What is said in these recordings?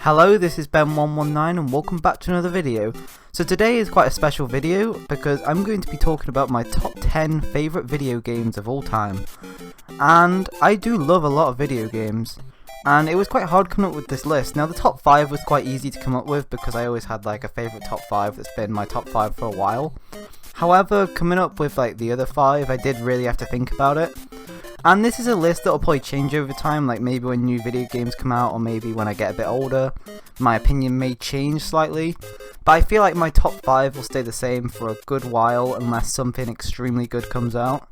Hello, this is Ben119 and welcome back to another video. So today is quite a special video because I'm going to be talking about my top 10 favourite video games of all time. And I do love a lot of video games. And it was quite hard coming up with this list. Now the top 5 was quite easy to come up with because I always had like a favourite top 5 that's been my top 5 for a while. However, coming up with like the other 5, I did really have to think about it. And this is a list that will probably change over time, like maybe when new video games come out or maybe when I get a bit older. My opinion may change slightly, but I feel like my top 5 will stay the same for a good while unless something extremely good comes out.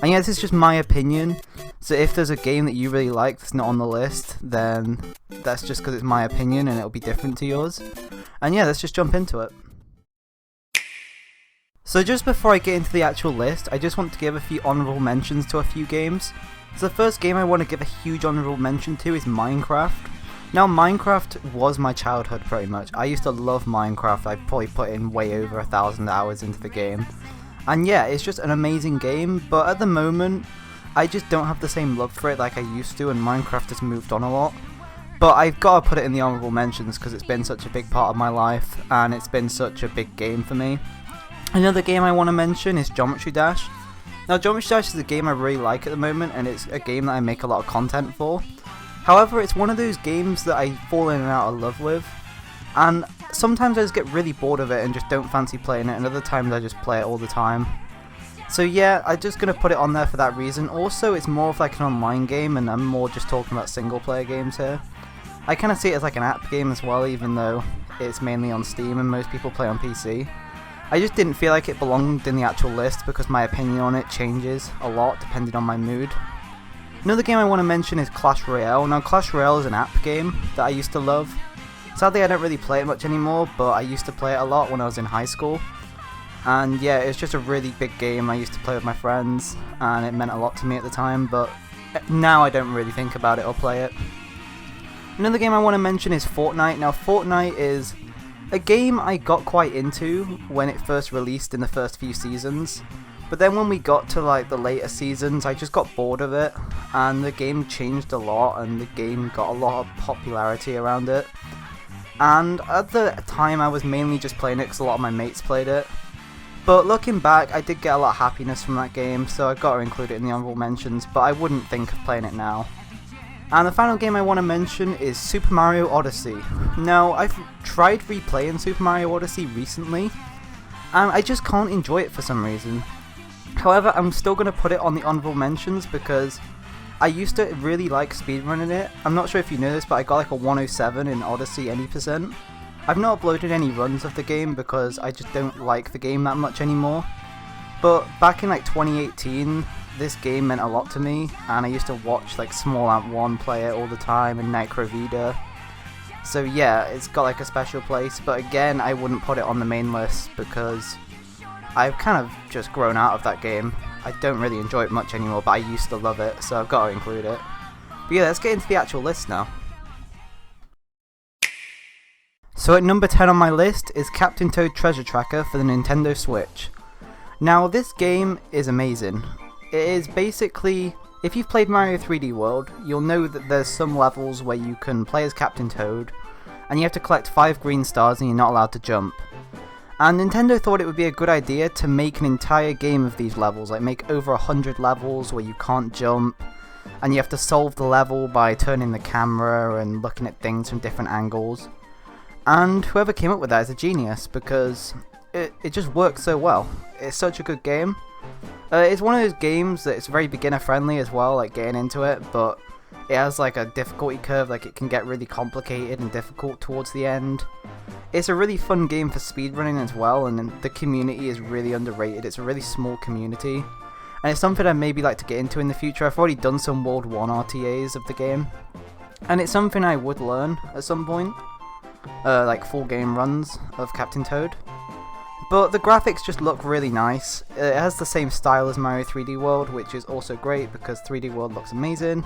And yeah, this is just my opinion, so if there's a game that you really like that's not on the list, then that's just because it's my opinion and it'll be different to yours. And yeah, let's just jump into it. So just before I get into the actual list, I just want to give a few honourable mentions to a few games. So the first game I want to give a huge honourable mention to is Minecraft. Now Minecraft was my childhood pretty much. I used to love Minecraft. I've probably put in way over 1,000 hours into the game. And yeah, it's just an amazing game, but at the moment, I just don't have the same love for it like I used to, and Minecraft has moved on a lot. But I've got to put it in the honourable mentions because it's been such a big part of my life, and it's been such a big game for me. Another game I want to mention is Geometry Dash. Now Geometry Dash is a game I really like at the moment, and it's a game that I make a lot of content for. However, it's one of those games that I fall in and out of love with, and sometimes I just get really bored of it and just don't fancy playing it, and other times I just play it all the time. So yeah, I'm just going to put it on there for that reason. Also, it's more of like an online game, and I'm more just talking about single player games here. I kind of see it as like an app game as well, even though it's mainly on Steam and most people play on PC. I just didn't feel like it belonged in the actual list because my opinion on it changes a lot depending on my mood. Another game I want to mention is Clash Royale. Now Clash Royale is an app game that I used to love. Sadly I don't really play it much anymore, but I used to play it a lot when I was in high school. And yeah, it's just a really big game I used to play with my friends, and it meant a lot to me at the time, but now I don't really think about it or play it. Another game I want to mention is Fortnite. Now Fortnite is a game I got quite into when it first released in the first few seasons, but then when we got to like the later seasons I just got bored of it, and the game changed a lot and the game got a lot of popularity around it. And at the time I was mainly just playing it because a lot of my mates played it, but looking back I did get a lot of happiness from that game, so I've got to include it in the honourable mentions, but I wouldn't think of playing it now. And the final game I want to mention is Super Mario Odyssey. Now, I've tried replaying Super Mario Odyssey recently, and I just can't enjoy it for some reason. However, I'm still going to put it on the honourable mentions because I used to really like speedrunning it. I'm not sure if you know this, but I got like a 107 in Odyssey any percent. I've not uploaded any runs of the game because I just don't like the game that much anymore. But back in like 2018, this game meant a lot to me, and I used to watch like Small Ant 1 play it all the time and Nightcrawvida. So yeah, it's got like a special place, but again I wouldn't put it on the main list because I've kind of just grown out of that game. I don't really enjoy it much anymore, but I used to love it, so I've got to include it. But yeah, let's get into the actual list now. So at number 10 on my list is Captain Toad Treasure Tracker for the Nintendo Switch. Now this game is amazing. It is basically, if you've played Mario 3D World, you'll know that there's some levels where you can play as Captain Toad, and you have to collect 5 green stars and you're not allowed to jump. And Nintendo thought it would be a good idea to make an entire game of these levels, like make over 100 levels where you can't jump, and you have to solve the level by turning the camera and looking at things from different angles. And whoever came up with that is a genius, because it just works so well. It's such a good game. It's one of those games that it's very beginner friendly as well, like getting into it, but it has like a difficulty curve, like it can get really complicated and difficult towards the end. It's a really fun game for speedrunning as well, and the community is really underrated. It's a really small community, and it's something I'd maybe like to get into in the future. I've already done some World 1 RTAs of the game, and it's something I would learn at some point, like full game runs of Captain Toad. But the graphics just look really nice. It has the same style as Mario 3D World, which is also great because 3D World looks amazing.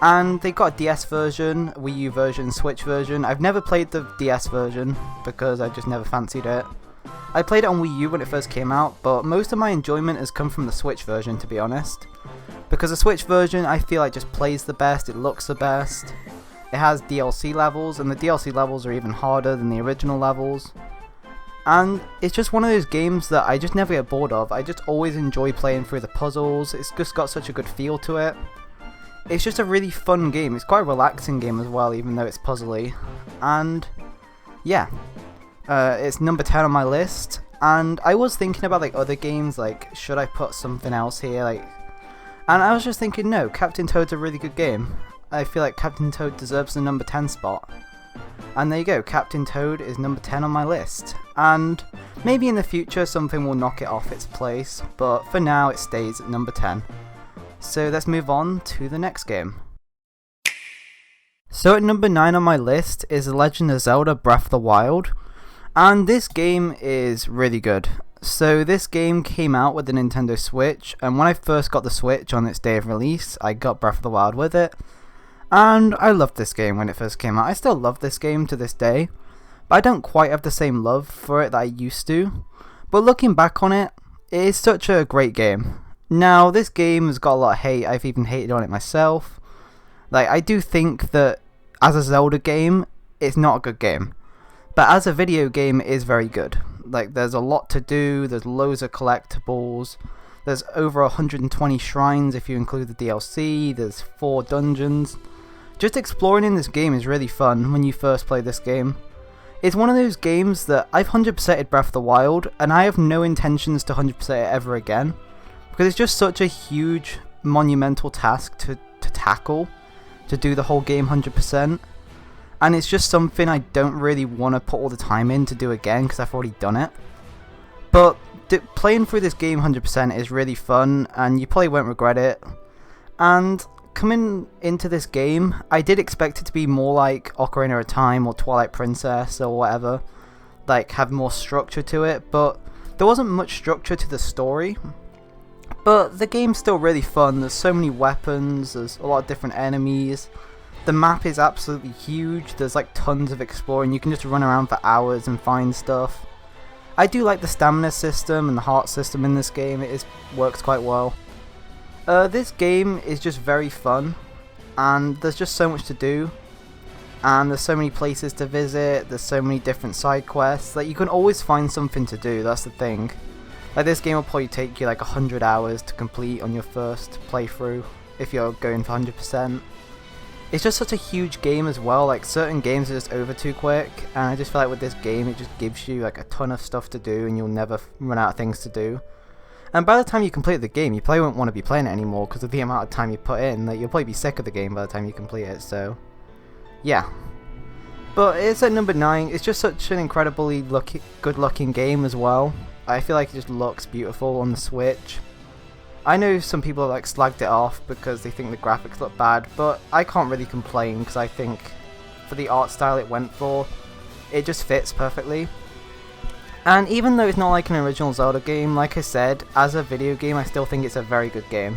And they got a DS version, Wii U version, Switch version. I've never played the DS version because I just never fancied it. I played it on Wii U when it first came out, but most of my enjoyment has come from the Switch version, to be honest. Because the Switch version I feel like just plays the best, it looks the best, It has DLC levels, and the DLC levels are even harder than the original levels. And it's just one of those games that I just never get bored of. I just always enjoy playing through the puzzles. It's just got such a good feel to it. It's just a really fun game. It's quite a relaxing game as well, even though it's puzzly. And yeah, it's number 10 on my list. And I was thinking about like other games, like should I put something else here, and I was just thinking, no, Captain Toad's a really good game. I feel like Captain Toad deserves the number 10 spot. And there you go, Captain Toad is number 10 on my list. And maybe in the future something will knock it off its place, but for now it stays at number 10. So let's move on to the next game. So at number 9 on my list is The Legend of Zelda Breath of the Wild. And this game is really good. So this game came out with the Nintendo Switch, and when I first got the Switch on its day of release, I got Breath of the Wild with it. And I loved this game when it first came out. I still love this game to this day, but I don't quite have the same love for it that I used to. But looking back on it, it is such a great game. Now, this game has got a lot of hate. I've even hated on it myself. Like, I do think that as a Zelda game, it's not a good game. But as a video game, it is very good. Like, there's a lot to do, there's loads of collectibles, there's over 120 shrines if you include the DLC, there's 4 dungeons. Just exploring in this game is really fun when you first play this game. It's one of those games that I've 100%ed Breath of the Wild, and I have no intentions to 100% it ever again. Because it's just such a huge, monumental task to tackle, to do the whole game 100%. And it's just something I don't really want to put all the time in to do again, because I've already done it. But playing through this game 100% is really fun, and you probably won't regret it. And coming into this game, I did expect it to be more like Ocarina of Time or Twilight Princess or whatever, like have more structure to it, but there wasn't much structure to the story. But the game's still really fun. There's so many weapons, there's a lot of different enemies, the map is absolutely huge, there's like tons of exploring, you can just run around for hours and find stuff. I do like the stamina system and the heart system in this game, it works quite well. This game is just very fun, and there's just so much to do, and there's so many places to visit, there's so many different side quests, like you can always find something to do, that's the thing. Like this game will probably take you like 100 hours to complete on your first playthrough, if you're going for 100%. It's just such a huge game as well, like certain games are just over too quick, and I just feel like with this game it just gives you like a ton of stuff to do and you'll never run out of things to do. And by the time you complete the game, you probably won't want to be playing it anymore because of the amount of time you put in. Like, you'll probably be sick of the game by the time you complete it, so yeah. But it's at number 9, it's just such an incredibly good looking game as well. I feel like it just looks beautiful on the Switch. I know some people like slagged it off because they think the graphics look bad, but I can't really complain because I think for the art style it went for, it just fits perfectly. And even though it's not like an original Zelda game, like I said, as a video game I still think it's a very good game.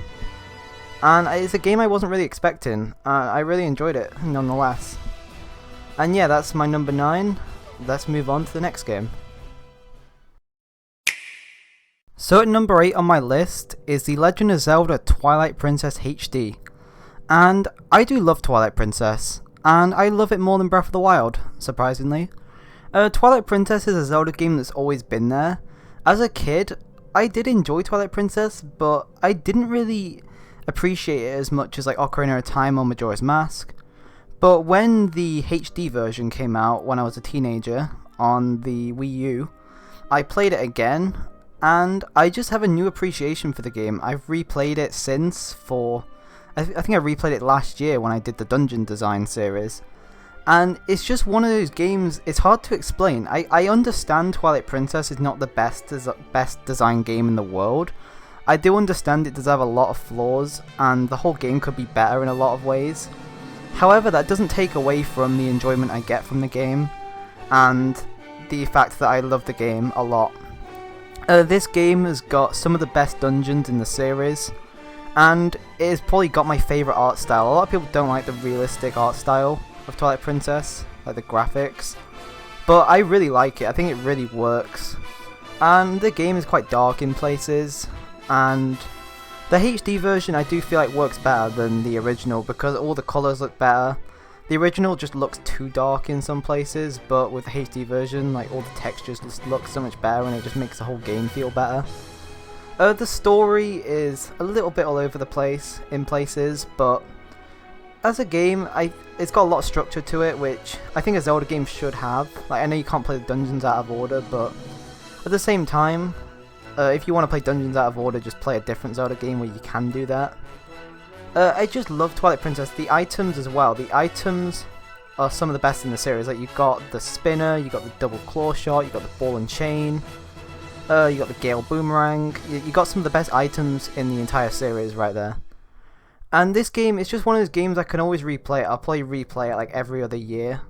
And it's a game I wasn't really expecting, I really enjoyed it nonetheless. And yeah, that's my number 9, let's move on to the next game. So at number 8 on my list is The Legend of Zelda Twilight Princess HD. And I do love Twilight Princess, and I love it more than Breath of the Wild, surprisingly. Twilight Princess is a Zelda game that's always been there. As a kid, I did enjoy Twilight Princess, but I didn't really appreciate it as much as like Ocarina of Time or Majora's Mask. But when the HD version came out when I was a teenager on the Wii U, I played it again, and I just have a new appreciation for the game. I've replayed it since I think I replayed it last year when I did the Dungeon Design series. And it's just one of those games, it's hard to explain. I understand Twilight Princess is not the best design game in the world. I do understand it does have a lot of flaws, and the whole game could be better in a lot of ways. However, that doesn't take away from the enjoyment I get from the game, and the fact that I love the game a lot. This game has got some of the best dungeons in the series, and it has probably got my favourite art style. A lot of people don't like the realistic art style of Twilight Princess, like the graphics, but I really like it. I think it really works, and the game is quite dark in places, and the HD version I do feel like works better than the original because all the colours look better, The original just looks too dark in some places, but with the HD version, like all the textures just look so much better and it just makes the whole game feel better. The story is a little bit all over the place in places, but as a game, it's got a lot of structure to it, which I think a Zelda game should have. Like, I know you can't play the dungeons out of order, but at the same time, if you want to play dungeons out of order, just play a different Zelda game where you can do that. I just love Twilight Princess. The items as well. The items are some of the best in the series. Like, you've got the spinner, you've got the double claw shot, you've got the ball and chain, you got the Gale Boomerang. You got some of the best items in the entire series right there. And this game is just one of those games I can always replay it. I'll probably replay it like every other year,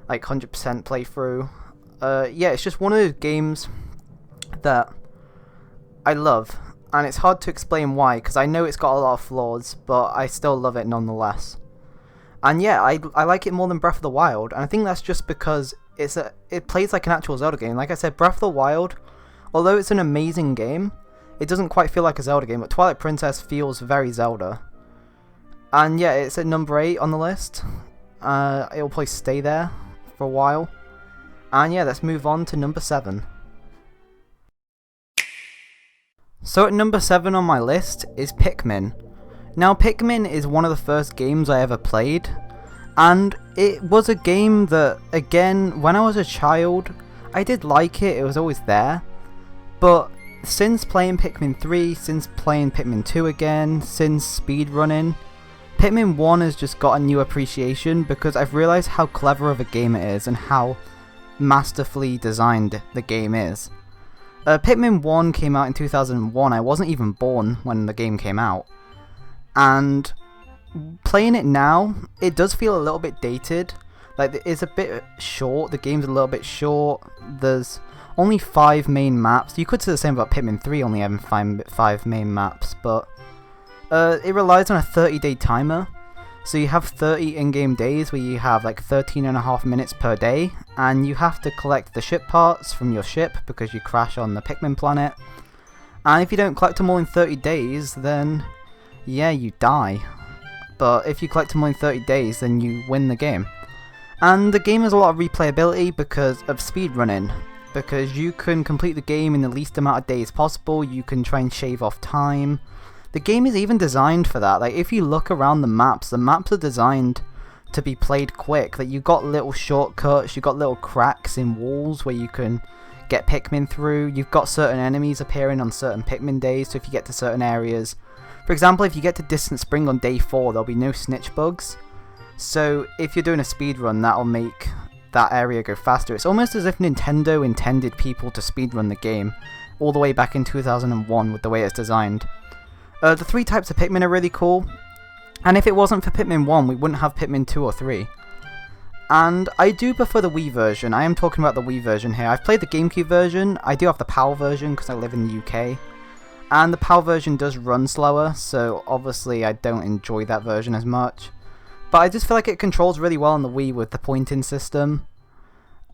like 100% playthrough. Yeah, it's just one of those games that I love, and it's hard to explain why, because I know it's got a lot of flaws, but I still love it nonetheless. And yeah, I like it more than Breath of the Wild, and I think that's just because it plays like an actual Zelda game. Like I said, Breath of the Wild, although it's an amazing game, it doesn't quite feel like a Zelda game, but Twilight Princess feels very Zelda. And yeah, it's at number 8 on the list. It'll probably stay there for a while. And yeah, let's move on to number 7. So at number 7 on my list is Pikmin. Now, Pikmin is one of the first games I ever played, and it was a game that, again, when I was a child, I did like it, it was always there, but since playing Pikmin 3, since playing Pikmin 2 again, since speedrunning, Pikmin 1 has just got a new appreciation because I've realised how clever of a game it is and how masterfully designed the game is. Pikmin 1 came out in 2001, I wasn't even born when the game came out, and playing it now, it does feel a little bit dated. Like, it's a bit short, the game's a little bit short, there's only 5 main maps. You could say the same about Pikmin 3 only having 5 main maps, but it relies on a 30-day timer. So you have 30 in-game days where you have like 13.5 minutes per day, and you have to collect the ship parts from your ship because you crash on the Pikmin planet. And if you don't collect them all in 30 days, then yeah, you die. But if you collect them all in 30 days, then you win the game. And the game has a lot of replayability because of speedrunning, because you can complete the game in the least amount of days possible, you can try and shave off time. The game is even designed for that. Like, if you look around the maps are designed to be played quick. Like, you've got little shortcuts, you've got little cracks in walls where you can get Pikmin through. You've got certain enemies appearing on certain Pikmin days, so if you get to certain areas. For example, if you get to Distant Spring on day 4, there'll be no snitch bugs. So if you're doing a speedrun, that'll make that area go faster. It's almost as if Nintendo intended people to speedrun the game all the way back in 2001 with the way it's designed. The 3 types of Pikmin are really cool, and if it wasn't for Pikmin 1, we wouldn't have Pikmin 2 or 3. And I do prefer the Wii version. I am talking about the Wii version here. I've played the GameCube version. I do have the PAL version because I live in the UK. And the PAL version does run slower, so obviously I don't enjoy that version as much. But I just feel like it controls really well on the Wii with the pointing system.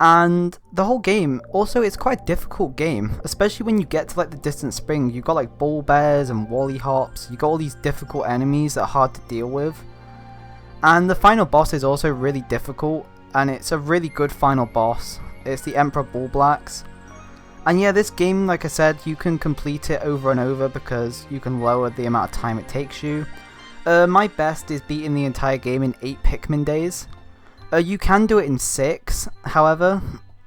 And the whole game, also, it's quite a difficult game, especially when you get to like the Distant Spring. You've got like Bull Bears and Wally Hops, you've got all these difficult enemies that are hard to deal with. And the final boss is also really difficult, and it's a really good final boss. It's the Emperor Bullblacks. And yeah, this game, like I said, you can complete it over and over because you can lower the amount of time it takes you. My best is beating the entire game in 8 Pikmin days. You can do it in 6, however,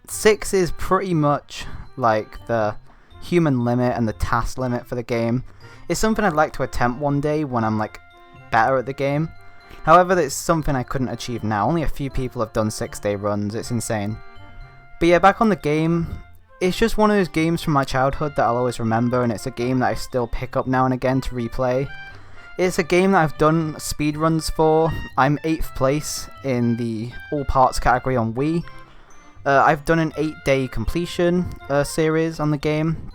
6 is pretty much like the human limit and the task limit for the game. It's something I'd like to attempt one day when I'm like better at the game. However, it's something I couldn't achieve now. Only a few people have done 6-day runs, it's insane. But yeah, back on the game, it's just one of those games from my childhood that I'll always remember, and it's a game that I still pick up now and again to replay. It's a game that I've done speedruns for. I'm 8th place in the all parts category on Wii. I've done an 8-day completion series on the game,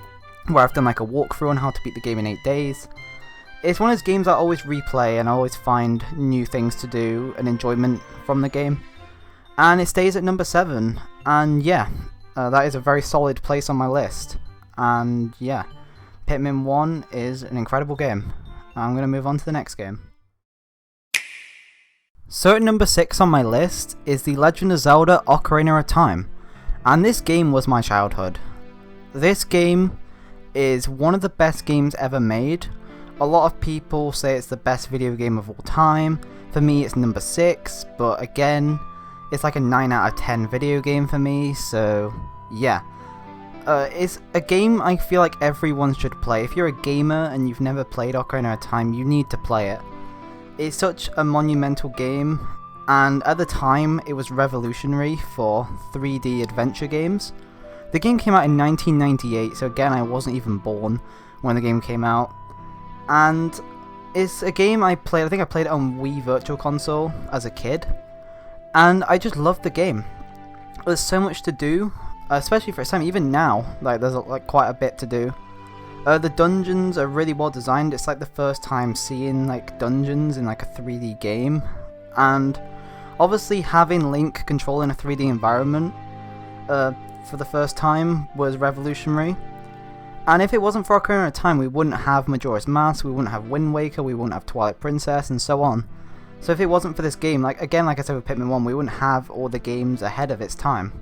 where I've done like a walkthrough on how to beat the game in 8 days. It's one of those games I always replay and I always find new things to do and enjoyment from the game. And it stays at number 7, and yeah, that is a very solid place on my list. And yeah, Pikmin 1 is an incredible game. I'm going to move on to the next game. So at number 6 on my list is The Legend of Zelda Ocarina of Time, and this game was my childhood. This game is one of the best games ever made. A lot of people say it's the best video game of all time. For me it's number 6, but again, it's like a 9 out of 10 video game for me, so yeah. It's a game I feel like everyone should play. If you're a gamer and you've never played Ocarina of Time, you need to play it. It's such a monumental game, and at the time it was revolutionary for 3D adventure games. The game came out in 1998, so again I wasn't even born when the game came out. And it's a game I played, I think I played it on Wii Virtual Console as a kid. And I just loved the game. There's so much to do, especially for its time, even now, like there's quite a bit to do. The dungeons are really well designed. It's like the first time seeing like dungeons in like a 3D game, and obviously having Link controlling a 3D environment for the first time was revolutionary. And if it wasn't for Ocarina of Time, we wouldn't have Majora's Mask, we wouldn't have Wind Waker, we wouldn't have Twilight Princess, and so on. So if it wasn't for this game, like I said with Pikmin 1, we wouldn't have all the games ahead of its time.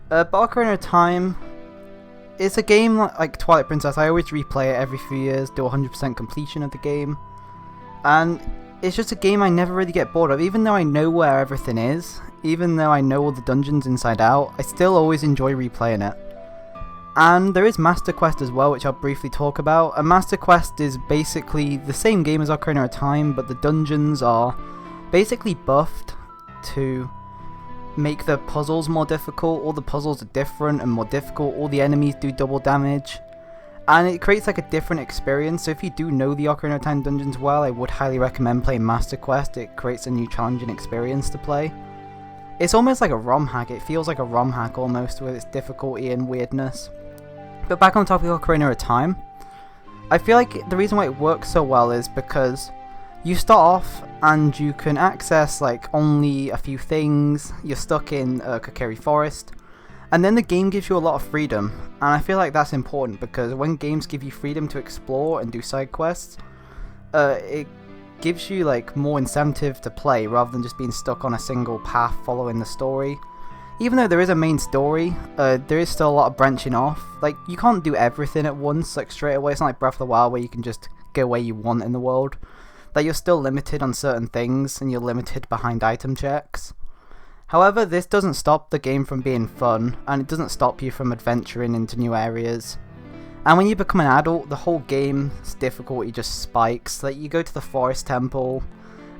But Ocarina of Time, it's a game like Twilight Princess. I always replay it every few years, do 100% completion of the game. And it's just a game I never really get bored of. Even though I know where everything is, even though I know all the dungeons inside out, I still always enjoy replaying it. And there is Master Quest as well, which I'll briefly talk about. And Master Quest is basically the same game as Ocarina of Time, but the dungeons are basically buffed to make the puzzles more difficult. All the puzzles are different and more difficult, all the enemies do double damage, and it creates like a different experience. So if you do know the Ocarina of Time dungeons well, I would highly recommend playing Master Quest. It creates a new challenging experience to play. It's almost like a ROM hack, it feels like a ROM hack almost, with its difficulty and weirdness. But back on the topic of Ocarina of Time, I feel like the reason why it works so well is because you start off and you can access like only a few things. You're stuck in Kokiri Forest, and then the game gives you a lot of freedom, and I feel like that's important because when games give you freedom to explore and do side quests, it gives you like more incentive to play rather than just being stuck on a single path following the story. Even though there is a main story, there is still a lot of branching off. Like, you can't do everything at once, like straight away. It's not like Breath of the Wild where you can just go where you want in the world. That you're still limited on certain things, and you're limited behind item checks. However, this doesn't stop the game from being fun, and it doesn't stop you from adventuring into new areas. And when you become an adult, the whole game's difficulty just spikes. Like, you go to the Forest Temple,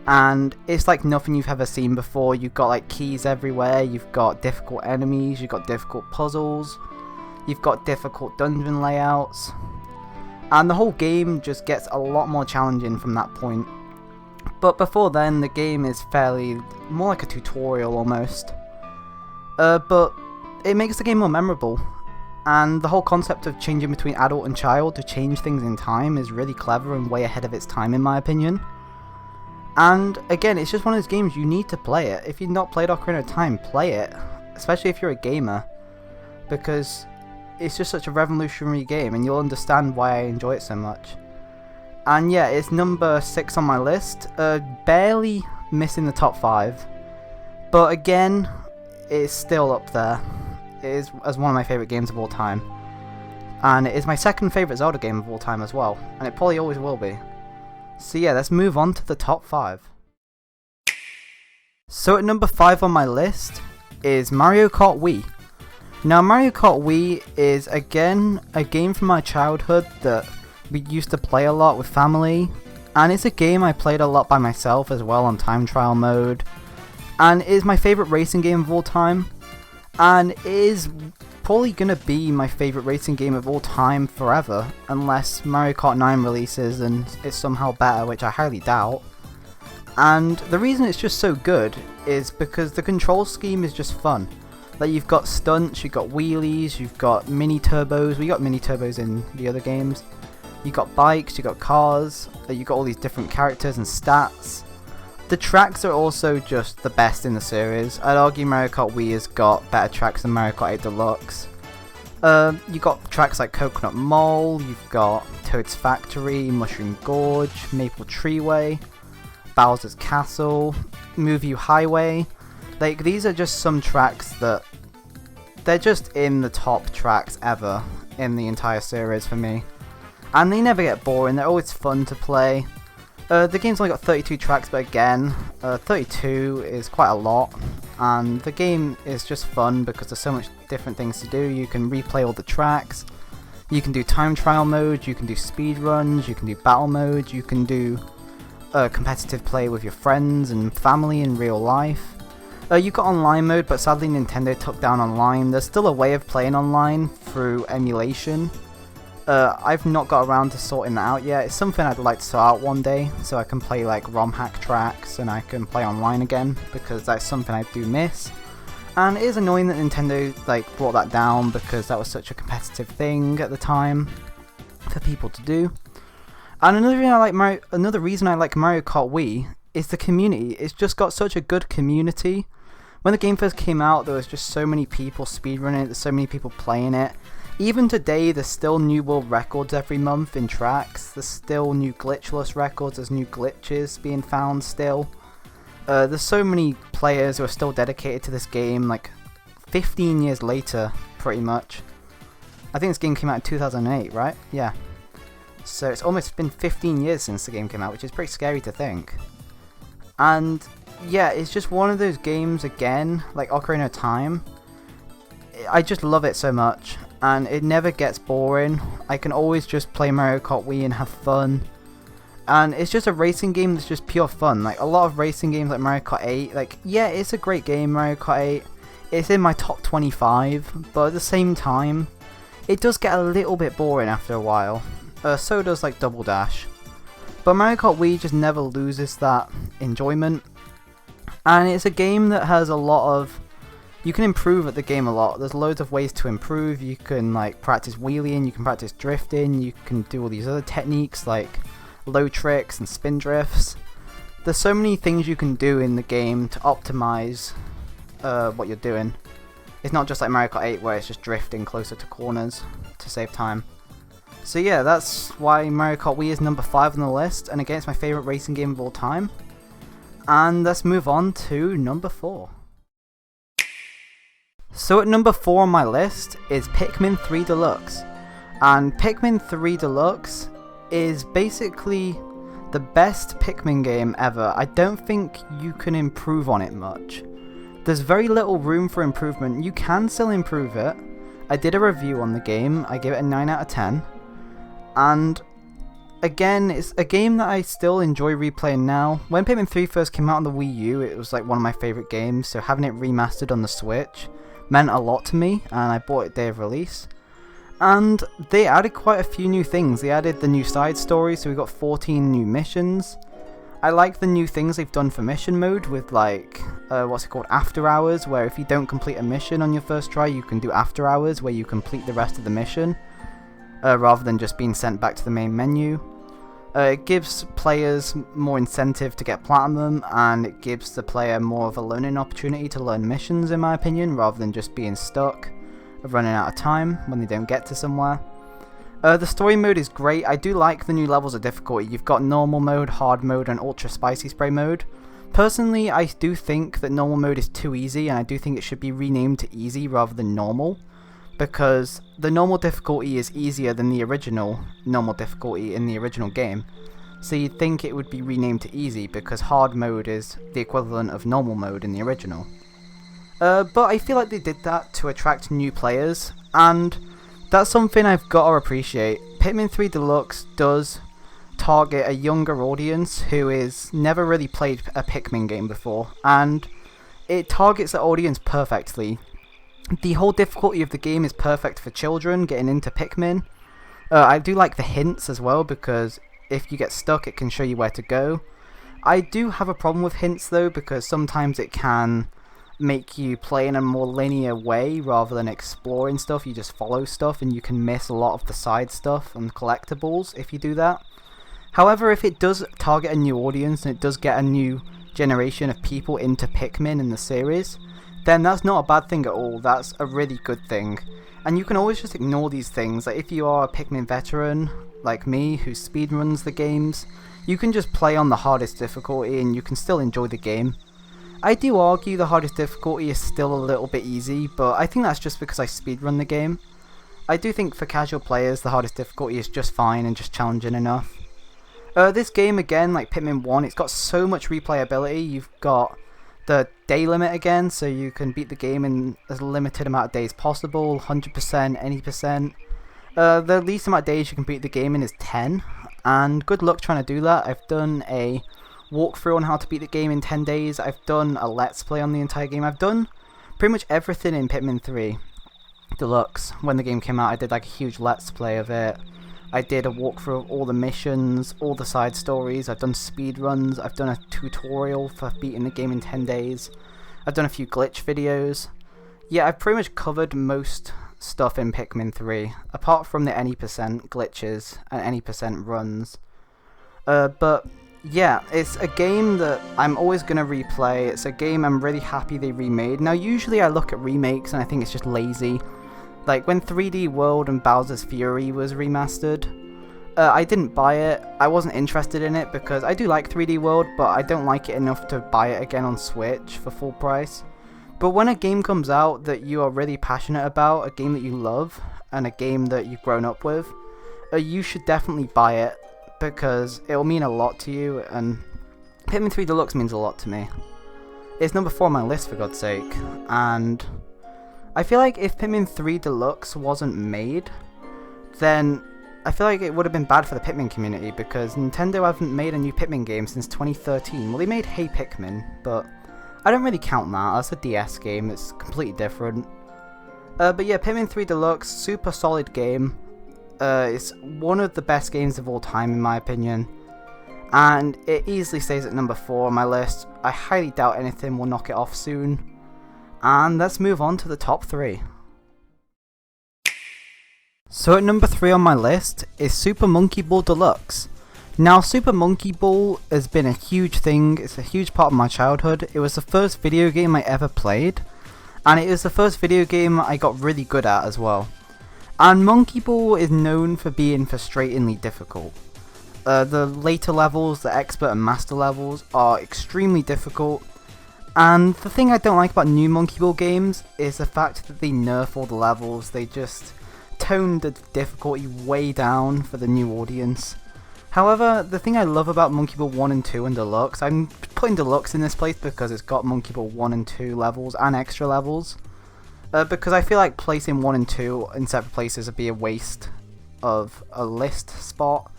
and it's like nothing you've ever seen before. You've got like keys everywhere, you've got difficult enemies, you've got difficult puzzles, you've got difficult dungeon layouts. And the whole game just gets a lot more challenging from that point. But before then, the game is fairly more like a tutorial almost. But it makes the game more memorable. And the whole concept of changing between adult and child to change things in time is really clever and way ahead of its time in my opinion. And again, it's just one of those games you need to play it. If you've not played Ocarina of Time, play it. Especially if you're a gamer. Because it's just such a revolutionary game, and you'll understand why I enjoy it so much. And yeah, it's number 6 on my list, barely missing the top 5. But again, it's still up there. It is as one of my favourite games of all time. And it is my second favourite Zelda game of all time as well, and it probably always will be. So yeah, let's move on to the top 5. So at number 5 on my list is Mario Kart Wii. Now, Mario Kart Wii is again a game from my childhood that we used to play a lot with family, and it's a game I played a lot by myself as well on time trial mode, and it is my favourite racing game of all time, and it is probably gonna be my favourite racing game of all time forever, unless Mario Kart 9 releases and it's somehow better, which I highly doubt. And the reason it's just so good is because the control scheme is just fun. Like, you've got stunts, you've got wheelies, you've got mini turbos. We got mini turbos in the other games. You've got bikes, you've got cars, you've got all these different characters and stats. The tracks are also just the best in the series. I'd argue Mario Kart Wii has got better tracks than Mario Kart 8 Deluxe. You've got tracks like Coconut Mall, you've got Toad's Factory, Mushroom Gorge, Maple Treeway. Bowser's Castle, Move You Highway. Like, these are just some tracks that they're just in the top tracks ever in the entire series for me. And they never get boring, they're always fun to play. The game's only got 32 tracks, but again, 32 is quite a lot. And the game is just fun because there's so much different things to do. You can replay all the tracks, you can do time trial mode, you can do speed runs, you can do battle mode, you can do competitive play with your friends and family in real life. You've got online mode, but sadly Nintendo took down online. There's still a way of playing online through emulation. I've not got around to sorting that out yet. It's something I'd like to sort out one day, so I can play like ROM hack tracks and I can play online again, because that's something I do miss. And it is annoying that Nintendo like brought that down, because that was such a competitive thing at the time for people to do. And another reason I like Mario Kart Wii is the community. It's just got such a good community. When the game first came out, there was just so many people speedrunning it, there's so many people playing it. Even today, there's still new world records every month in tracks. There's still new glitchless records. There's new glitches being found still. There's so many players who are still dedicated to this game, like 15 years later, pretty much. I think this game came out in 2008, right? Yeah. So it's almost been 15 years since the game came out, which is pretty scary to think. And yeah, it's just one of those games again, like Ocarina of Time. I just love it so much, and it never gets boring. I can always just play Mario Kart Wii and have fun. And it's just a racing game that's just pure fun. Like a lot of racing games like Mario Kart 8, like yeah, it's a great game, Mario Kart 8. It's in my top 25, but at the same time, it does get a little bit boring after a while. So does like Double Dash. But Mario Kart Wii just never loses that enjoyment. And it's a game that has a lot of... You can improve at the game a lot. There's loads of ways to improve. You can like practice wheeling, you can practice drifting, you can do all these other techniques like low tricks and spin drifts. There's so many things you can do in the game to optimize what you're doing. It's not just like Mario Kart 8 where it's just drifting closer to corners to save time. So yeah, that's why Mario Kart Wii is number 5 on the list, and again it's my favourite racing game of all time. And let's move on to number 4. So at number 4 on my list is Pikmin 3 Deluxe. And Pikmin 3 Deluxe is basically the best Pikmin game ever. I don't think you can improve on it much. There's very little room for improvement. You can still improve it. I did a review on the game, I gave it a 9 out of 10. And again, it's a game that I still enjoy replaying now. When Pikmin 3 first came out on the Wii U, it was like one of my favourite games, so having it remastered on the Switch meant a lot to me, and I bought it day of release. And they added quite a few new things. They added the new side story, so we got 14 new missions. I like the new things they've done for mission mode with like, what's it called, After Hours, where if you don't complete a mission on your first try, you can do After Hours, where you complete the rest of the mission, rather than just being sent back to the main menu. It gives players more incentive to get platinum, and it gives the player more of a learning opportunity to learn missions, in my opinion, rather than just being stuck of running out of time when they don't get to somewhere. The story mode is great. I do like the new levels of difficulty. You've got normal mode, hard mode, and ultra spicy spray mode. Personally, I do think that normal mode is too easy, and I do think it should be renamed to easy rather than normal, because the normal difficulty is easier than the original normal difficulty in the original game. So you'd think it would be renamed to easy, because hard mode is the equivalent of normal mode in the original. But I feel like they did that to attract new players, and that's something I've got to appreciate. Pikmin 3 Deluxe does target a younger audience who is never really played a Pikmin game before, and it targets the audience perfectly. The whole difficulty of the game is perfect for children getting into Pikmin. I do like the hints as well, because if you get stuck it can show you where to go. I do have a problem with hints though, because sometimes it can make you play in a more linear way rather than exploring stuff. You just follow stuff and you can miss a lot of the side stuff and collectibles if you do that. However, if it does target a new audience and it does get a new generation of people into Pikmin in the series, then that's not a bad thing at all. That's a really good thing. And you can always just ignore these things. Like if you are a Pikmin veteran like me who speedruns the games, You can just play on the hardest difficulty and you can still enjoy the game. I do argue the hardest difficulty is still a little bit easy, but I think that's just because I speedrun the game. I do think for casual players the hardest difficulty is just fine and just challenging enough. This game again, like Pikmin 1, it's got so much replayability. You've got the day limit again, so you can beat the game in as limited amount of days possible, 100%, any percent. The least amount of days you can beat the game in is 10, and good luck trying to do that. I've done a walkthrough on how to beat the game in 10 days, I've done a let's play on the entire game, I've done pretty much everything in Pikmin 3 Deluxe. When the game came out I did like a huge let's play of it. I did a walkthrough of all the missions, all the side stories, I've done speedruns, I've done a tutorial for beating the game in 10 days, I've done a few glitch videos. Yeah, I've pretty much covered most stuff in Pikmin 3, apart from the any percent glitches and any percent runs. But yeah, it's a game that I'm always going to replay. It's a game I'm really happy they remade. Now usually I look at remakes and I think it's just lazy. Like when 3D World and Bowser's Fury was remastered, I didn't buy it. I wasn't interested in it because I do like 3D World, but I don't like it enough to buy it again on Switch for full price. But when a game comes out that you are really passionate about, a game that you love, and a game that you've grown up with, you should definitely buy it, because it will mean a lot to you, and Pikmin 3 Deluxe means a lot to me. It's number 4 on my list, for God's sake, and I feel like if Pikmin 3 Deluxe wasn't made, then I feel like it would have been bad for the Pikmin community, because Nintendo haven't made a new Pikmin game since 2013. Well, they made Hey Pikmin, but I don't really count that. That's a DS game, it's completely different. But yeah, Pikmin 3 Deluxe, super solid game. It's one of the best games of all time in my opinion. And it easily stays at number 4 on my list. I highly doubt anything will knock it off soon. And let's move on to the top 3. So at number 3 on my list is Super Monkey Ball Deluxe. Now Super Monkey Ball has been a huge thing, it's a huge part of my childhood. It was the first video game I ever played, and it is the first video game I got really good at as well. And Monkey Ball is known for being frustratingly difficult. The later levels, the expert and master levels, are extremely difficult. And the thing I don't like about new Monkey Ball games is the fact that they nerf all the levels. They just tone the difficulty way down for the new audience. However, the thing I love about Monkey Ball 1 and 2 and Deluxe, I'm putting Deluxe in this place because it's got Monkey Ball 1 and 2 levels and extra levels. Because I feel like placing 1 and 2 in separate places would be a waste of a list spot,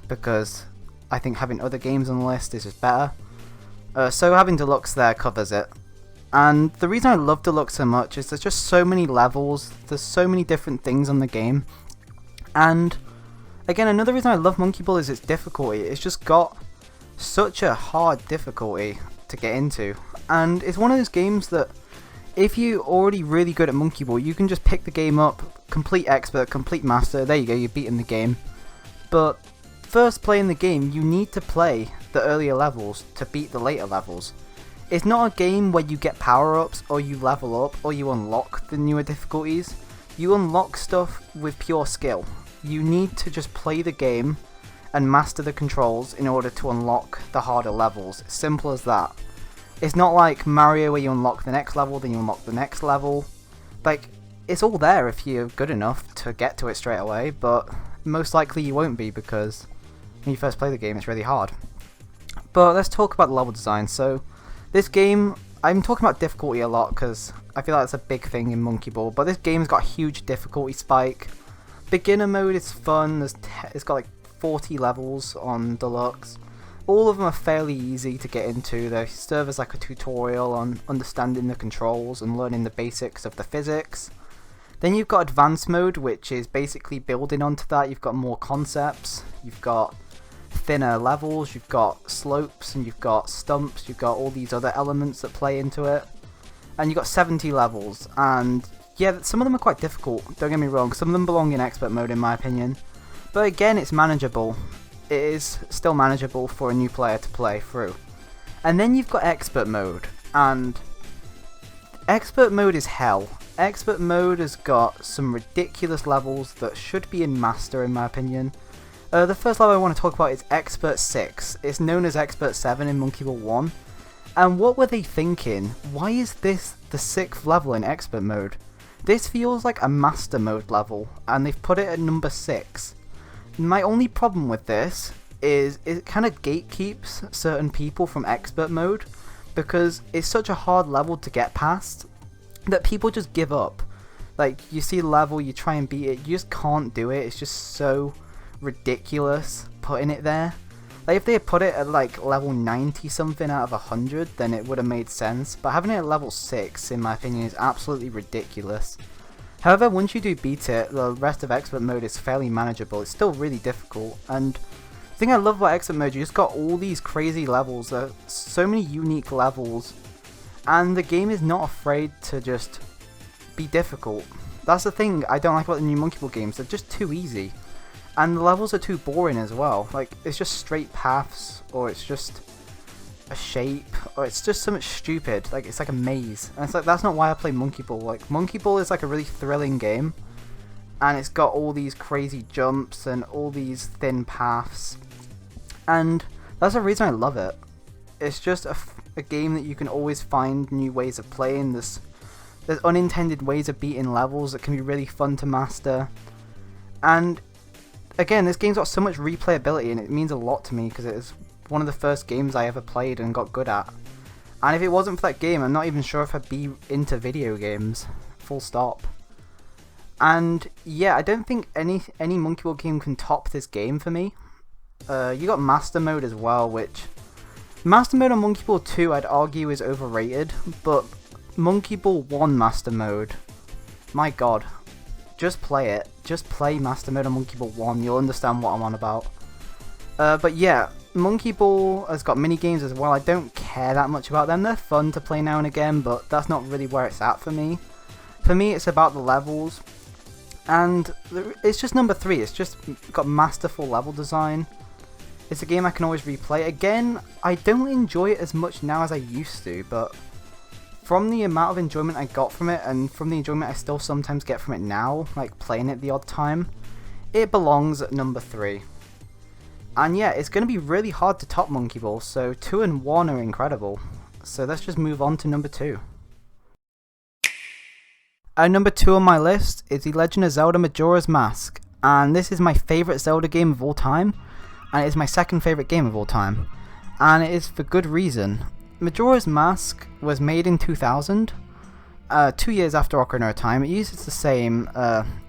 because I think having other games on the list is just better. So having Deluxe there covers it. And the reason I love Deluxe so much is there's just so many levels, there's so many different things on the game. And again, another reason I love Monkey Ball is its difficulty. It's just got such a hard difficulty to get into. And it's one of those games that if you're already really good at Monkey Ball, you can just pick the game up, complete expert, complete master, there you go, you're beating the game. But first playing the game, you need to play the earlier levels to beat the later levels. It's not a game where you get power-ups, or you level up, or you unlock the newer difficulties. You unlock stuff with pure skill. You need to just play the game and master the controls in order to unlock the harder levels. Simple as that. It's not like Mario where you unlock the next level, then you unlock the next level. Like, it's all there if you're good enough to get to it straight away, but most likely you won't be because when you first play the game it's really hard. But let's talk about the level design. So this game, I'm talking about difficulty a lot because I feel like that's a big thing in Monkey Ball, but this game's got a huge difficulty spike. Beginner mode is fun, it's got like 40 levels on Deluxe. All of them are fairly easy to get into. They serve as like a tutorial on understanding the controls and learning the basics of the physics. Then you've got advanced mode, which is basically building onto that. You've got more concepts, you've got thinner levels, you've got slopes, and you've got stumps, you've got all these other elements that play into it. And you've got 70 levels, and yeah, some of them are quite difficult, don't get me wrong, some of them belong in expert mode in my opinion. But again, it's manageable. It is still manageable for a new player to play through. And then you've got expert mode, and expert mode is hell. Expert mode has got some ridiculous levels that should be in master in my opinion. The first level I want to talk about is Expert 6. It's known as Expert 7 in Monkey Ball 1. And what were they thinking? Why is this the 6th level in Expert mode? This feels like a Master mode level, and they've put it at number 6. My only problem with this is it kind of gatekeeps certain people from Expert mode, because it's such a hard level to get past that people just give up. Like, you see a level, you try and beat it, you just can't do it. It's just so ridiculous putting it there. Like, if they had put it at like level 90 something out of 100, then it would have made sense, but having it at level 6 in my opinion is absolutely ridiculous. However, once you do beat it, the rest of Expert mode is fairly manageable. It's still really difficult, and the thing I love about Expert mode, you just got all these crazy levels, so many unique levels, and the game is not afraid to just be difficult. That's the thing I don't like about the new Monkey Ball games, they're just too easy. And the levels are too boring as well. Like, it's just straight paths, or it's just a shape, or it's just so much stupid. Like, it's like a maze. And it's like, that's not why I play Monkey Ball. Like, Monkey Ball is like a really thrilling game, and it's got all these crazy jumps and all these thin paths. And that's the reason I love it. It's just a game that you can always find new ways of playing. There's unintended ways of beating levels that can be really fun to master. And again, this game's got so much replayability, and it means a lot to me because it is one of the first games I ever played and got good at. And if it wasn't for that game, I'm not even sure if I'd be into video games. Full stop. And yeah, I don't think any Monkey Ball game can top this game for me. You got Master Mode as well, which Master Mode on Monkey Ball 2 I'd argue is overrated, but Monkey Ball 1 Master Mode, my god. Just play it. Just play Master Mode on Monkey Ball 1, you'll understand what I'm on about. But yeah, Monkey Ball has got mini games as well. I don't care that much about them. They're fun to play now and again, but that's not really where it's at for me. For me, it's about the levels. And it's just number 3. It's just got masterful level design. It's a game I can always replay. Again, I don't enjoy it as much now as I used to, but from the amount of enjoyment I got from it, and from the enjoyment I still sometimes get from it now, like playing it the odd time, it belongs at number 3. And yeah, it's going to be really hard to top Monkey Ball, so 2 and 1 are incredible. So let's just move on to number 2. At number 2 on my list is The Legend of Zelda Majora's Mask, and this is my favourite Zelda game of all time, and it is my second favourite game of all time, and it is for good reason. Majora's Mask was made in 2000, 2 years after Ocarina of Time. It uses the same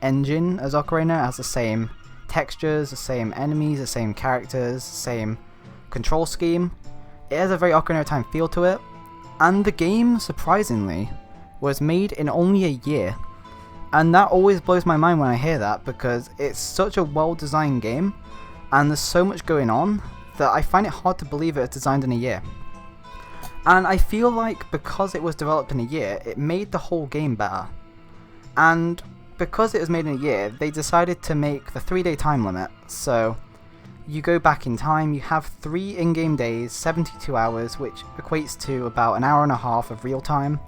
engine as Ocarina, it has the same textures, the same enemies, the same characters, the same control scheme. It has a very Ocarina of Time feel to it, and the game, surprisingly, was made in only a year. And that always blows my mind when I hear that, because it's such a well-designed game, and there's so much going on, that I find it hard to believe it was designed in a year. And I feel like because it was developed in a year, it made the whole game better. And because it was made in a year, they decided to make the 3-day time limit. So you go back in time, you have 3 in-game days, 72 hours, which equates to about an hour and a half of real time,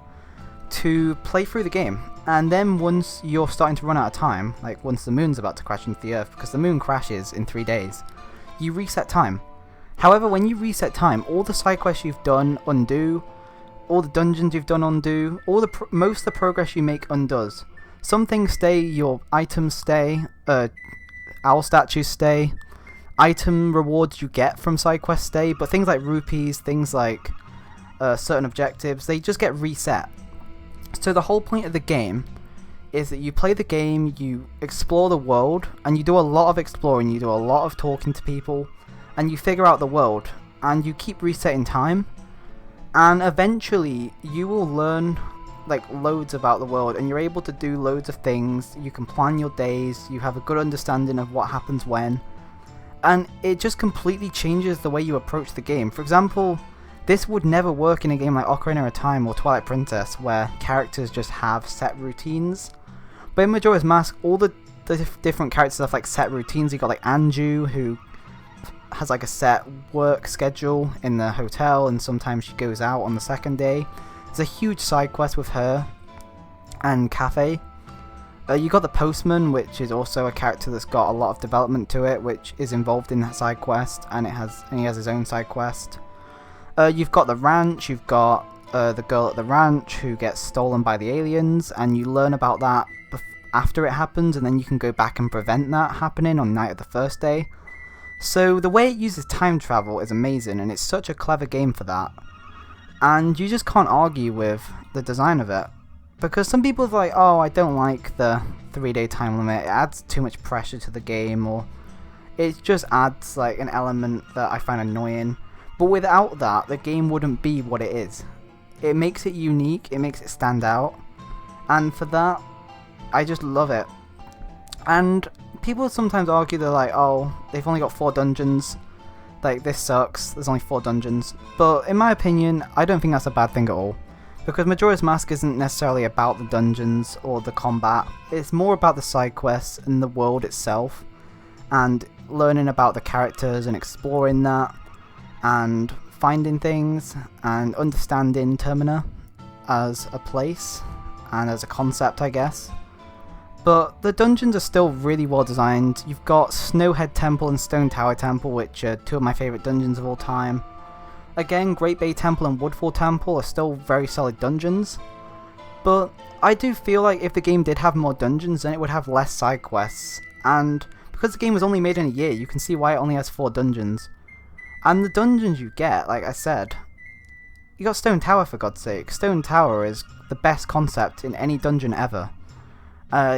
to play through the game. And then once you're starting to run out of time, like once the moon's about to crash into the earth, because the moon crashes in 3 days, you reset time. However, when you reset time, all the side quests you've done undo, all the dungeons you've done undo, most of the progress you make undoes. Some things stay, your items stay, owl statues stay, item rewards you get from side quests stay, but things like rupees, things like certain objectives, they just get reset. So the whole point of the game is that you play the game, you explore the world, and you do a lot of exploring, you do a lot of talking to people, and you figure out the world, and you keep resetting time, and eventually you will learn like loads about the world, and you're able to do loads of things. You can plan your days, you have a good understanding of what happens when, and it just completely changes the way you approach the game. For example, this would never work in a game like Ocarina of Time or Twilight Princess, where characters just have set routines. But in Majora's Mask, all the different characters have like set routines. You got like Anju, who has like a set work schedule in the hotel, and sometimes she goes out on the second day. There's a huge side quest with her and Cafe. You got the Postman, which is also a character that's got a lot of development to it, which is involved in that side quest, and he has his own side quest. You've got the ranch, you've got the girl at the ranch who gets stolen by the aliens, and you learn about that after it happens, and then you can go back and prevent that happening on night of the first day. So the way it uses time travel is amazing, and it's such a clever game for that. And you just can't argue with the design of it. Because some people are like, oh, I don't like the 3-day time limit, it adds too much pressure to the game, or it just adds like an element that I find annoying. But without that, the game wouldn't be what it is. It makes it unique, it makes it stand out, and for that, I just love it. And people sometimes argue, they're like, oh, they've only got 4 dungeons, like this sucks, there's only 4 dungeons. But in my opinion, I don't think that's a bad thing at all. Because Majora's Mask isn't necessarily about the dungeons or the combat, it's more about the side quests and the world itself, and learning about the characters and exploring that, and finding things, and understanding Termina as a place, and as a concept, I guess. But the dungeons are still really well designed. You've got Snowhead Temple and Stone Tower Temple, which are 2 of my favourite dungeons of all time. Again, Great Bay Temple and Woodfall Temple are still very solid dungeons, but I do feel like if the game did have more dungeons, then it would have less side quests, and because the game was only made in a year, you can see why it only has 4 dungeons. And the dungeons you get, like I said, you got Stone Tower, for God's sake. Stone Tower is the best concept in any dungeon ever.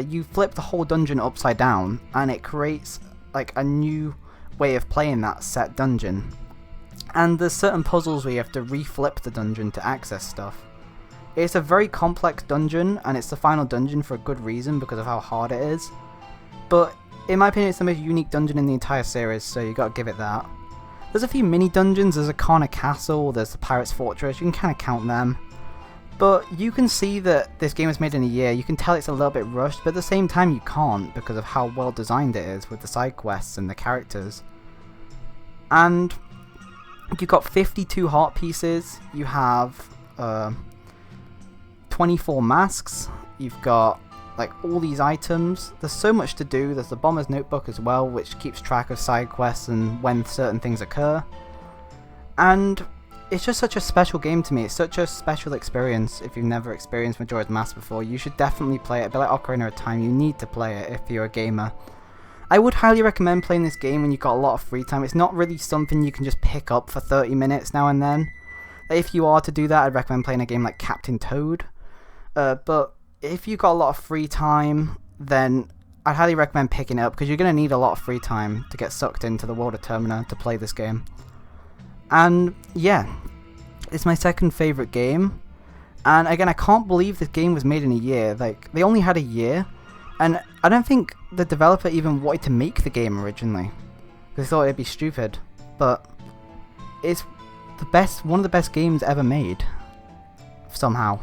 You flip the whole dungeon upside down, and it creates like a new way of playing that set dungeon. And there's certain puzzles where you have to reflip the dungeon to access stuff. It's a very complex dungeon, and it's the final dungeon for a good reason because of how hard it is. But in my opinion, it's the most unique dungeon in the entire series, so you gotta give it that. There's a few mini dungeons, there's a Karna Castle, there's the Pirate's Fortress, you can kind of count them. But you can see that this game was made in a year, you can tell it's a little bit rushed, but at the same time you can't because of how well designed it is with the side quests and the characters. And you've got 52 heart pieces, you have 24 masks, you've got like all these items, there's so much to do. There's the Bomber's Notebook as well, which keeps track of side quests and when certain things occur. And it's just such a special game to me, it's such a special experience. If you've never experienced Majora's Mask before, you should definitely play it. A bit like Ocarina of Time, you need to play it if you're a gamer. I would highly recommend playing this game when you've got a lot of free time. It's not really something you can just pick up for 30 minutes now and then. If you are to do that, I'd recommend playing a game like Captain Toad. But if you've got a lot of free time, then I'd highly recommend picking it up, because you're going to need a lot of free time to get sucked into the world of Termina to play this game. And yeah, it's my second favourite game. And again, I can't believe this game was made in a year. Like, they only had a year. And I don't think the developer even wanted to make the game originally. They thought it'd be stupid. But it's one of the best games ever made. Somehow.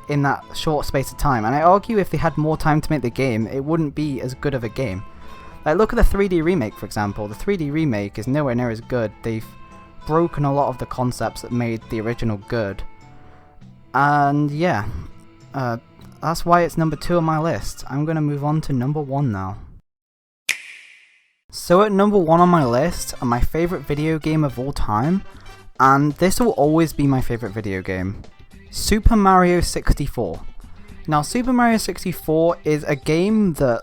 In that short space of time. And I argue if they had more time to make the game, it wouldn't be as good of a game. Like, look at the 3D remake, for example. The 3D remake is nowhere near as good. They've broken a lot of the concepts that made the original good. And yeah, that's why it's number 2 on my list. I'm going to move on to number 1 now. So at number 1 on my list are my favourite video game of all time, and this will always be my favourite video game. Super Mario 64. Now, Super Mario 64 is a game that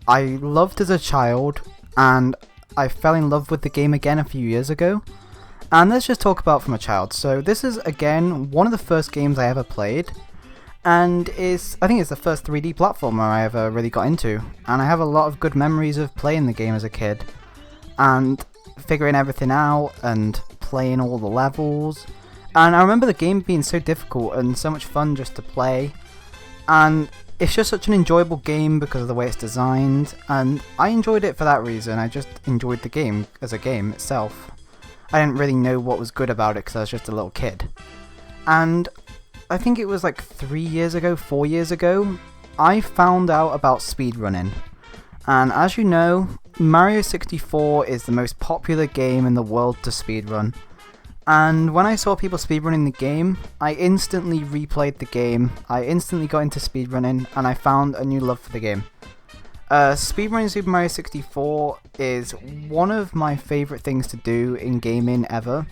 I loved as a child, and I fell in love with the game again a few years ago. And let's just talk about from a child. So this is, again, one of the first games I ever played, and I think it's the first 3D platformer I ever really got into, and I have a lot of good memories of playing the game as a kid, and figuring everything out, and playing all the levels. And I remember the game being so difficult and so much fun just to play, and it's just such an enjoyable game because of the way it's designed, and I enjoyed it for that reason. I just enjoyed the game as a game itself. I didn't really know what was good about it because I was just a little kid. And I think it was like 4 years ago, I found out about speedrunning. And as you know, Mario 64 is the most popular game in the world to speedrun. And when I saw people speedrunning the game, I instantly replayed the game, I instantly got into speedrunning, and I found a new love for the game. Speedrunning Super Mario 64 is one of my favourite things to do in gaming ever.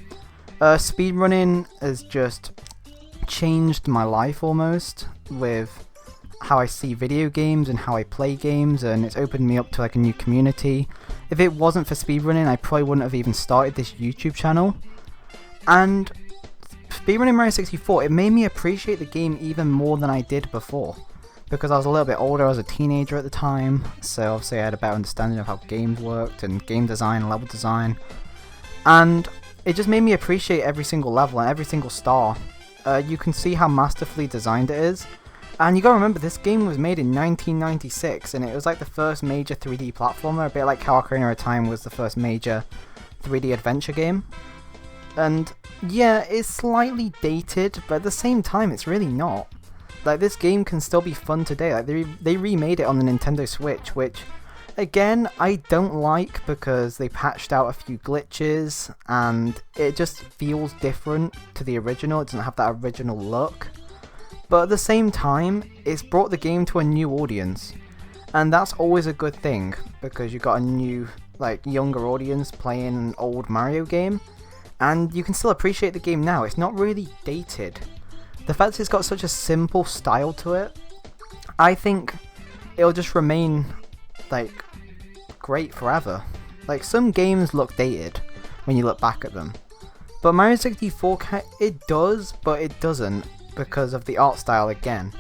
Speedrunning has just changed my life almost, with how I see video games and how I play games, and it's opened me up to like a new community. If it wasn't for speedrunning, I probably wouldn't have even started this YouTube channel. And speedrunning Mario 64, it made me appreciate the game even more than I did before. Because I was a little bit older, I was a teenager at the time, so obviously I had a better understanding of how games worked, and game design, level design. And it just made me appreciate every single level and every single star. You can see how masterfully designed it is. And you gotta remember, this game was made in 1996, and it was like the first major 3D platformer, a bit like how Ocarina of Time was the first major 3D adventure game. And yeah, it's slightly dated, but at the same time it's really not. Like, this game can still be fun today. Like, they remade it on the Nintendo Switch, which again I don't like because they patched out a few glitches and it just feels different to the original. It doesn't have that original look. But at the same time, it's brought the game to a new audience, and that's always a good thing because you got a new, like, younger audience playing an old Mario game. And you can still appreciate the game now. It's not really dated. The fact that it's got such a simple style to it, I think it'll just remain, like, great forever. Like, some games look dated when you look back at them. But Mario 64, it does, but it doesn't, because of the art style again.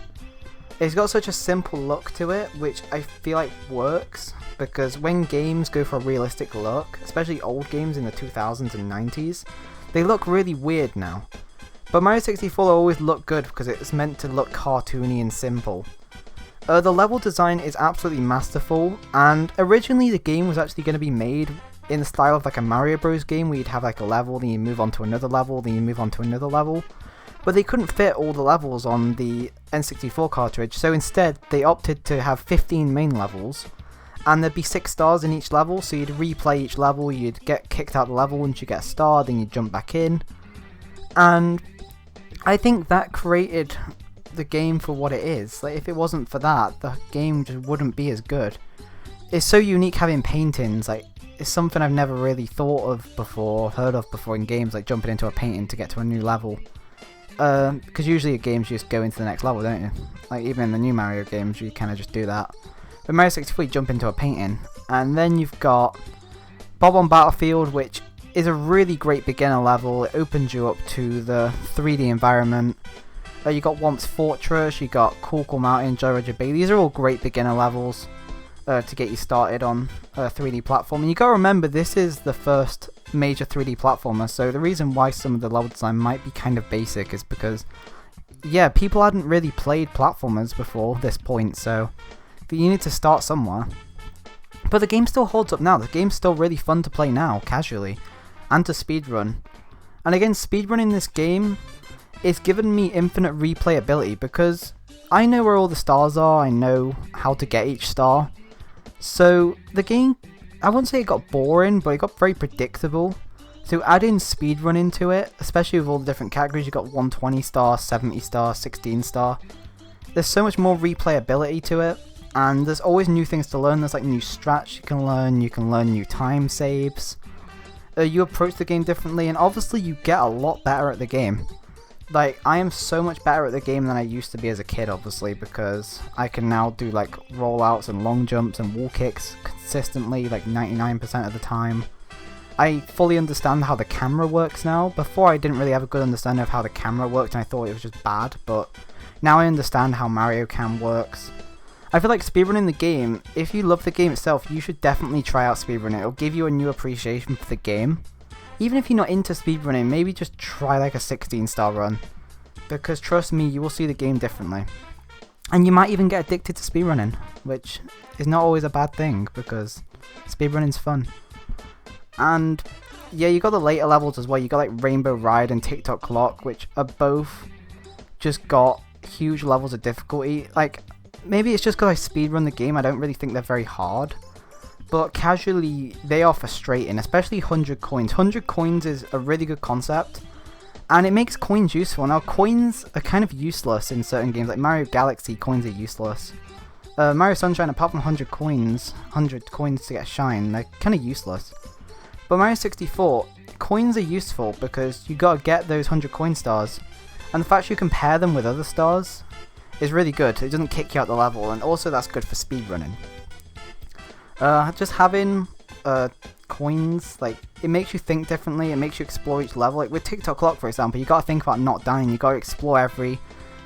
It's got such a simple look to it, which I feel like works, because when games go for a realistic look, especially old games in the 2000s and 90s, they look really weird now. But Mario 64 always looked good because it's meant to look cartoony and simple. The level design is absolutely masterful, and originally the game was actually going to be made in the style of like a Mario Bros game, where you'd have like a level, then you move on to another level, then you move on to another level. But they couldn't fit all the levels on the N64 cartridge, so instead they opted to have 15 main levels, and there'd be 6 stars in each level, so you'd replay each level, you'd get kicked out of the level once you get a star, then you'd jump back in. And I think that created the game for what it is. Like, if it wasn't for that, the game just wouldn't be as good. It's so unique having paintings. Like, it's something I've never really thought of before, heard of before in games, like jumping into a painting to get to a new level. Because usually at games you just go into the next level, don't you? Like, even in the new Mario games you kind of just do that. But Mario 64, you jump into a painting, and then you've got Bob-omb Battlefield, which is a really great beginner level. It opens you up to the 3D environment. You got Whomp's Fortress, you got Cool Cool Mountain, Jolly Roger Bay. These are all great beginner levels to get you started on a 3D platform. And you gotta remember, this is the first major 3D platformer, so the reason why some of the level design might be kind of basic is because, yeah, people hadn't really played platformers before this point, so you need to start somewhere. But the game still holds up now. The game's still really fun to play now, casually, and to speedrun. And again, speedrunning this game is given me infinite replayability because I know where all the stars are, I know how to get each star. So the game, I wouldn't say it got boring, but it got very predictable. So adding speedrun into it, especially with all the different categories, you got 120 star, 70 star, 16 star. There's so much more replayability to it, and there's always new things to learn. There's like new strats you can learn new time saves. You approach the game differently, and obviously you get a lot better at the game. Like, I am so much better at the game than I used to be as a kid, obviously, because I can now do like rollouts and long jumps and wall kicks consistently, like 99% of the time. I fully understand how the camera works now. Before, I didn't really have a good understanding of how the camera worked, and I thought it was just bad, but now I understand how Mario Cam works. I feel like speedrunning the game, if you love the game itself, you should definitely try out speedrunning. It'll give you a new appreciation for the game. Even if you're not into speedrunning, maybe just try like a 16-star run, because trust me, you will see the game differently. And you might even get addicted to speedrunning, which is not always a bad thing, because speedrunning's fun. And yeah, you got the later levels as well. You got like Rainbow Ride and TikTok Clock, which are both just got huge levels of difficulty. Like, maybe it's just because I speedrun the game, I don't really think they're very hard. but casually they are frustrating, especially 100 coins. 100 coins is a really good concept, and it makes coins useful. Now coins are kind of useless in certain games, like Mario Galaxy, coins are useless. Mario Sunshine, apart from 100 coins to get a shine, they're kind of useless. But Mario 64, coins are useful because you gotta get those 100 coin stars, and the fact you compare them with other stars is really good. It doesn't kick you out the level, and also that's good for speedrunning. Just having coins, like, it makes you think differently, it makes you explore each level. Like with Tick Tock Clock, for example, you gotta think about not dying, you gotta explore every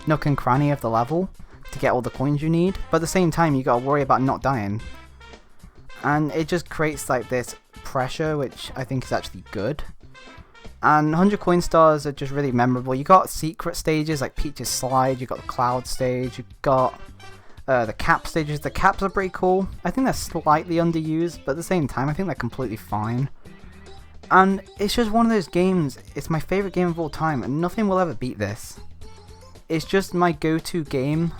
nook and cranny of the level to get all the coins you need, but at the same time you gotta worry about not dying. And it just creates like this pressure, which I think is actually good. And 100 coin stars are just really memorable. You got secret stages like Peach's Slide, you got the Cloud stage, you got the cap stages. The caps are pretty cool. I think they're slightly underused, but at the same time I think they're completely fine. And it's just one of those games, it's my favourite game of all time, and nothing will ever beat this. It's just my go-to game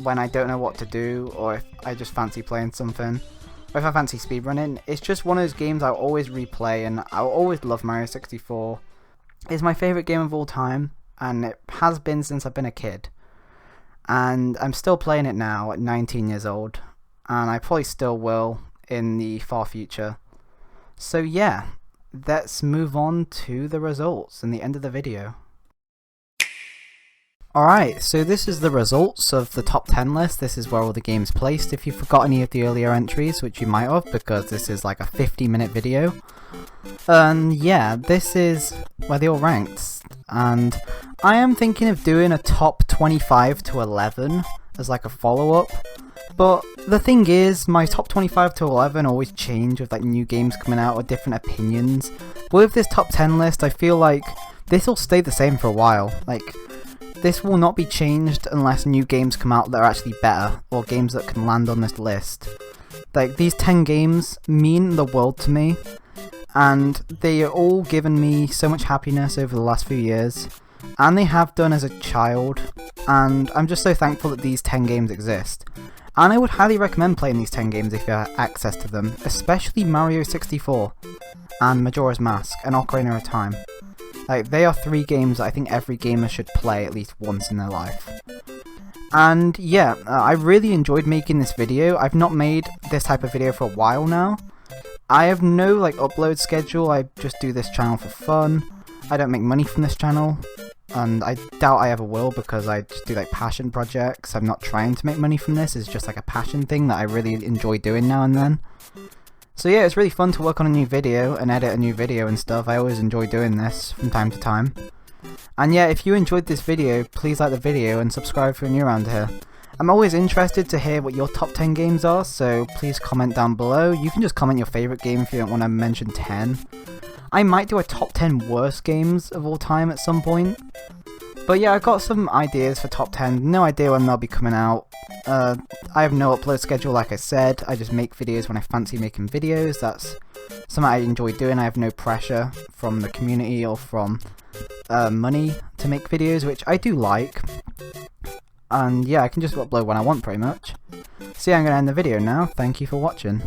when I don't know what to do, or if I just fancy playing something, or if I fancy speedrunning. It's just one of those games I'll always replay, and I'll always love Mario 64. It's my favourite game of all time, and it has been since I've been a kid. And I'm still playing it now at 19 years old, and I probably still will in the far future. So yeah, let's move on to the results and the end of the video. Alright, so this is the results of the top 10 list. This is where all the games placed. If you forgot any of the earlier entries, which you might have because this is like a 50-minute video. And yeah, this is where they all ranked. And I am thinking of doing a top 25 to 11 as like a follow-up. But the thing is, my top 25 to 11 always change with like new games coming out or different opinions. But with this top 10 list, I feel like this will stay the same for a while. Like, this will not be changed unless new games come out that are actually better, or games that can land on this list. Like, these 10 games mean the world to me, and they are all given me so much happiness over the last few years, and they have done as a child, and I'm just so thankful that these 10 games exist. And I would highly recommend playing these 10 games if you have access to them, especially Mario 64, and Majora's Mask, and Ocarina of Time. Like, they are 3 games that I think every gamer should play at least once in their life. And yeah, I really enjoyed making this video. I've not made this type of video for a while now. I have no like upload schedule, I just do this channel for fun. I don't make money from this channel, and I doubt I ever will because I just do like passion projects. I'm not trying to make money from this, it's just like a passion thing that I really enjoy doing now and then. So yeah, it's really fun to work on a new video and edit a new video and stuff. I always enjoy doing this from time to time. And yeah, if you enjoyed this video, please like the video and subscribe if you're new around here. I'm always interested to hear what your top 10 games are, so please comment down below. You can just comment your favourite game if you don't want to mention 10. I might do a top 10 worst games of all time at some point. But yeah, I've got some ideas for top 10, no idea when they'll be coming out. I have no upload schedule like I said, I just make videos when I fancy making videos. That's something I enjoy doing. I have no pressure from the community or from money to make videos, which I do like. And yeah, I can just upload when I want pretty much. So yeah, I'm going to end the video now. Thank you for watching.